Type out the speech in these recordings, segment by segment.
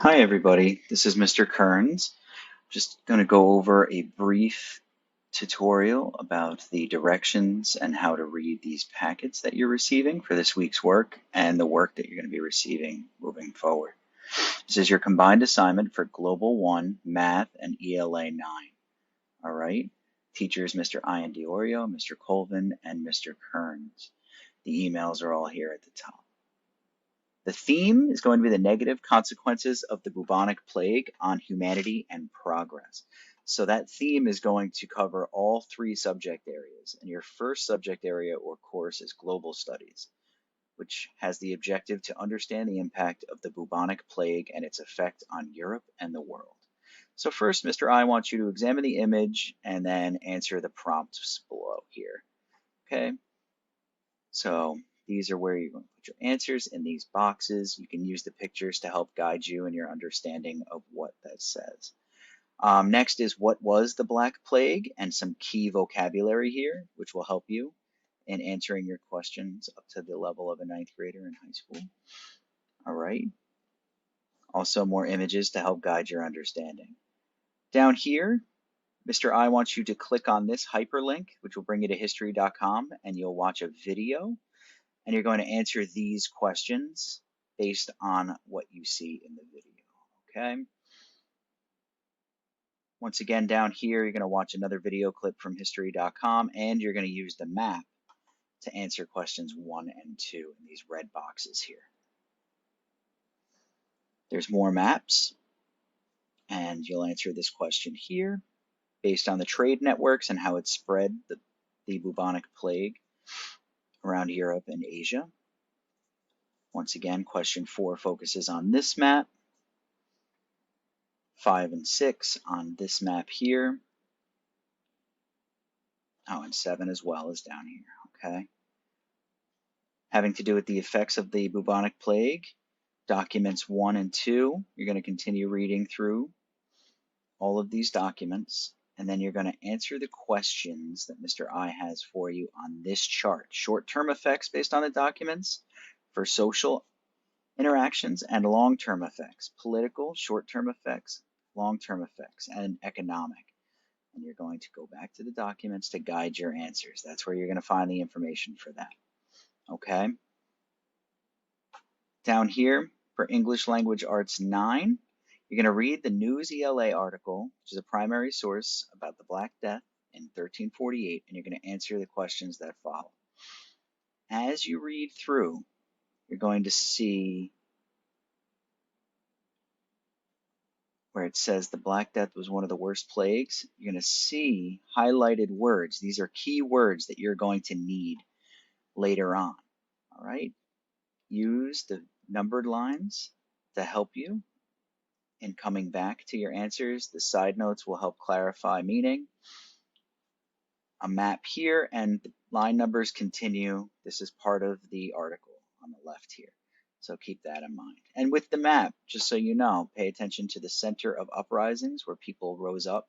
Hi everybody, this is Mr. Kearns. Just going to go over a brief tutorial about the directions and how to read these packets that you're receiving for this week's work and the work that you're going to be receiving moving forward. This is your combined assignment for Global 1, Math, and ELA9. All right, teachers Mr. Ian Diorio, Mr. Colvin, and Mr. Kearns. The emails are all here at the top. The theme is going to be the negative consequences of the bubonic plague on humanity and progress. So that theme is going to cover all three subject areas. And your first subject area or course is Global Studies, which has the objective to understand the impact of the bubonic plague and its effect on Europe and the world. So first, Mr. I wants you to examine the image and then answer the prompts below here. Okay, so these are where you're going to put your answers in these boxes. You can use the pictures to help guide you in your understanding of what that says. Next is what was the Black Plague and some key vocabulary here, which will help you in answering your questions up to the level of a ninth grader in high school. All right. Also more images to help guide your understanding. Down here, Mr. I wants you to click on this hyperlink, which will bring you to history.com, and you'll watch a video. And you're going to answer these questions based on what you see in the video, okay? Once again, down here, you're going to watch another video clip from history.com, and you're going to use the map to answer questions 1 and 2 in these red boxes here. There's more maps, and you'll answer this question here based on the trade networks and how it spread the bubonic plague around Europe and Asia. Once again, question 4 focuses on this map. 5 and 6 on this map here. Oh, and 7 as well is down here, okay? Having to do with the effects of the bubonic plague, documents 1 and 2, you're going to continue reading through all of these documents, and then you're going to answer the questions that Mr. I has for you on this chart. Short-term effects based on the documents for social interactions and long-term effects, political, short-term effects, long-term effects, and economic. And you're going to go back to the documents to guide your answers. That's where you're going to find the information for that. Okay? Down here for English Language Arts 9, you're going to read the News ELA article, which is a primary source about the Black Death in 1348, and you're going to answer the questions that follow. As you read through, you're going to see where it says the Black Death was one of the worst plagues. You're going to see highlighted words. These are key words that you're going to need later on. All right? Use the numbered lines to help you in coming back to your answers. The side notes will help clarify meaning. A map here, and the line numbers continue. This is part of the article on the left here. So keep that in mind. And with the map, just so you know, pay attention to the center of uprisings where people rose up.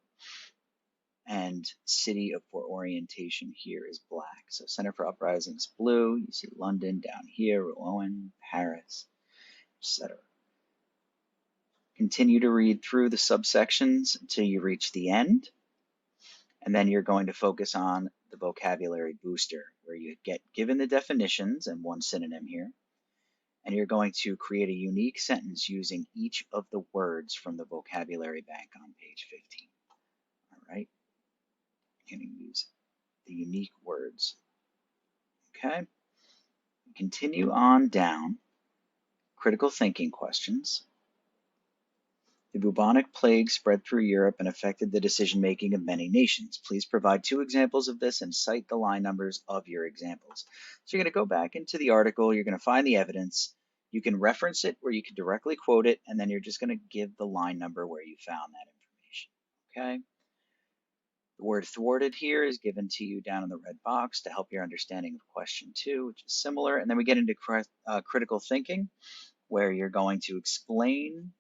And city for orientation here is black. So center for uprisings blue. You see London down here, Rouen, Paris, etc. Continue to read through the subsections until you reach the end. And then you're going to focus on the vocabulary booster, where you get given the definitions and one synonym here. And you're going to create a unique sentence using each of the words from the vocabulary bank on page 15. All right? You're going to use the unique words. Okay? Continue on down. Critical thinking questions. The bubonic plague spread through Europe and affected the decision-making of many nations. Please provide 2 examples of this and cite the line numbers of your examples. So you're going to go back into the article, you're going to find the evidence, you can reference it where you can directly quote it, and then you're just going to give the line number where you found that information. Okay? The word thwarted here is given to you down in the red box to help your understanding of question 2, which is similar. And then we get into critical thinking, where you're going to explain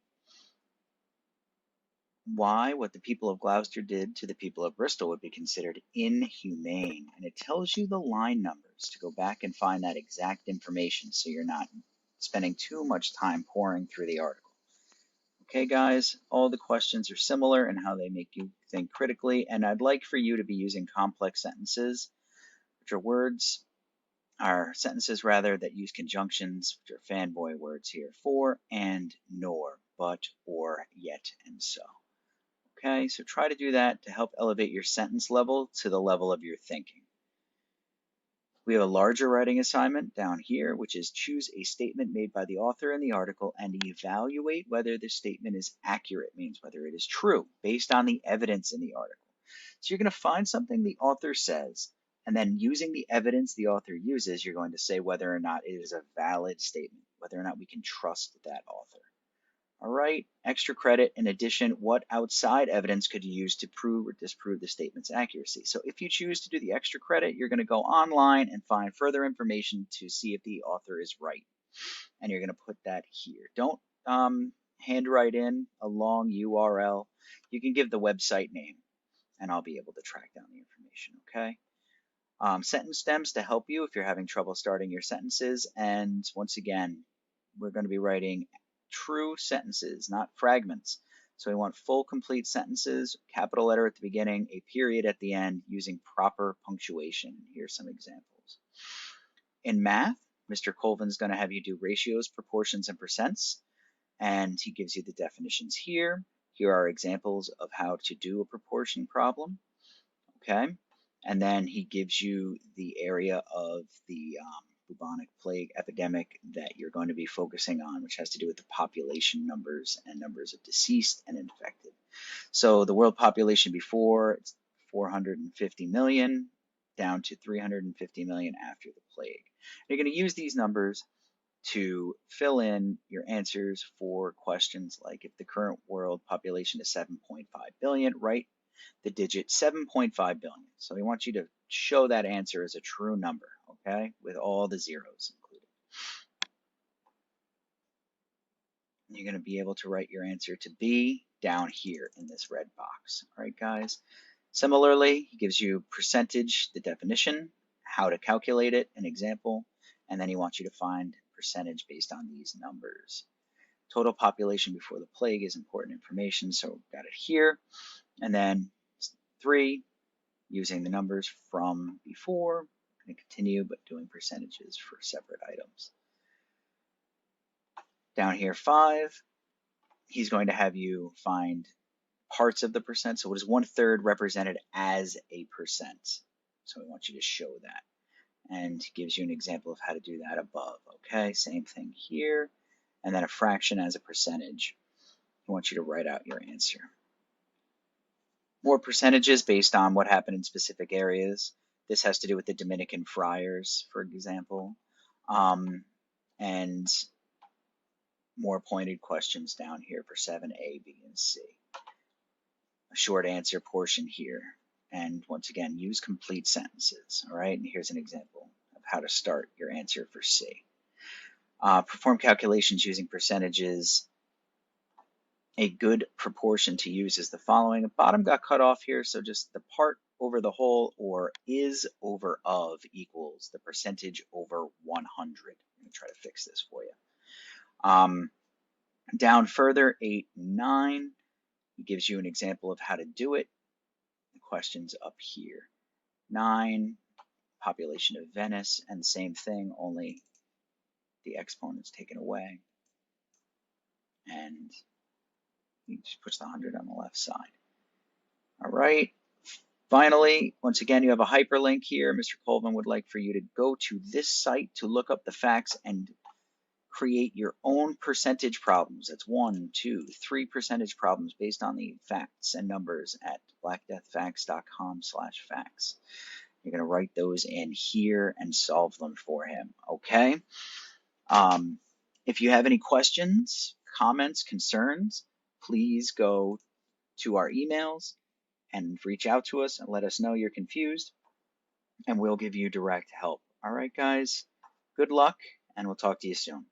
why what the people of Gloucester did to the people of Bristol would be considered inhumane. And it tells you the line numbers to go back and find that exact information so you're not spending too much time poring through the article. Okay, guys, all the questions are similar in how they make you think critically, and I'd like for you to be using complex sentences, which are sentences rather that use conjunctions, which are fanboy words here, for, and, nor, but, or, yet, and so. Okay, so try to do that to help elevate your sentence level to the level of your thinking. We have a larger writing assignment down here, which is choose a statement made by the author in the article and evaluate whether the statement is accurate, means whether it is true, based on the evidence in the article. So you're going to find something the author says, and then using the evidence the author uses, you're going to say whether or not it is a valid statement, whether or not we can trust that author. All right, extra credit. In addition, what outside evidence could you use to prove or disprove the statement's accuracy? So if you choose to do the extra credit, you're going to go online and find further information to see if the author is right. And you're going to put that here. Don't handwrite in a long URL. You can give the website name, and I'll be able to track down the information, okay? Sentence stems to help you if you're having trouble starting your sentences. And once again, we're going to be writing true sentences, not fragments. So we want full, complete sentences, capital letter at the beginning, a period at the end, using proper punctuation. Here's some examples. In math, Mr. Colvin's going to have you do ratios, proportions, and percents, and he gives you the definitions here. Here are examples of how to do a proportion problem, okay? And then he gives you the area of the bubonic plague epidemic that you're going to be focusing on, which has to do with the population numbers and numbers of deceased and infected. So the world population before, it's 450 million, down to 350 million after the plague. You're going to use these numbers to fill in your answers for questions like if the current world population is 7.5 billion, write the digit 7.5 billion. So we want you to show that answer as a true number, okay, with all the zeros included. And you're going to be able to write your answer to B down here in this red box. All right, guys. Similarly, he gives you percentage, the definition, how to calculate it, an example, and then he wants you to find percentage based on these numbers. Total population before the plague is important information, so we've got it here. And then 3, using the numbers from before. I'm going to continue, but doing percentages for separate items. Down here, 5, he's going to have you find parts of the percent. So what is 1/3 represented as a percent? So we want you to show that. And he gives you an example of how to do that above. Okay, same thing here. And then a fraction as a percentage. I want you to write out your answer. More percentages based on what happened in specific areas. This has to do with the Dominican friars, for example. And more pointed questions down here for 7A, B, and C. A short answer portion here. And once again, use complete sentences. All right, and here's an example of how to start your answer for C. Perform calculations using percentages. A good proportion to use is the following. The bottom got cut off here, so just the part over the whole or is over of equals the percentage over 100. I'm going to try to fix this for you. Down further, 8 and 9, it gives you an example of how to do it. The question's up here. 9, population of Venice, and the same thing, only the exponent's taken away. And he just puts the 100 on the left side. All right. Finally, once again, you have a hyperlink here. Mr. Colvin would like for you to go to this site to look up the facts and create your own percentage problems. That's 1, 2, 3 percentage problems based on the facts and numbers at blackdeathfacts.com/facts. You're going to write those in here and solve them for him, okay? If you have any questions, comments, concerns, please go to our emails and reach out to us and let us know you're confused, and we'll give you direct help. All right, guys, good luck, and we'll talk to you soon.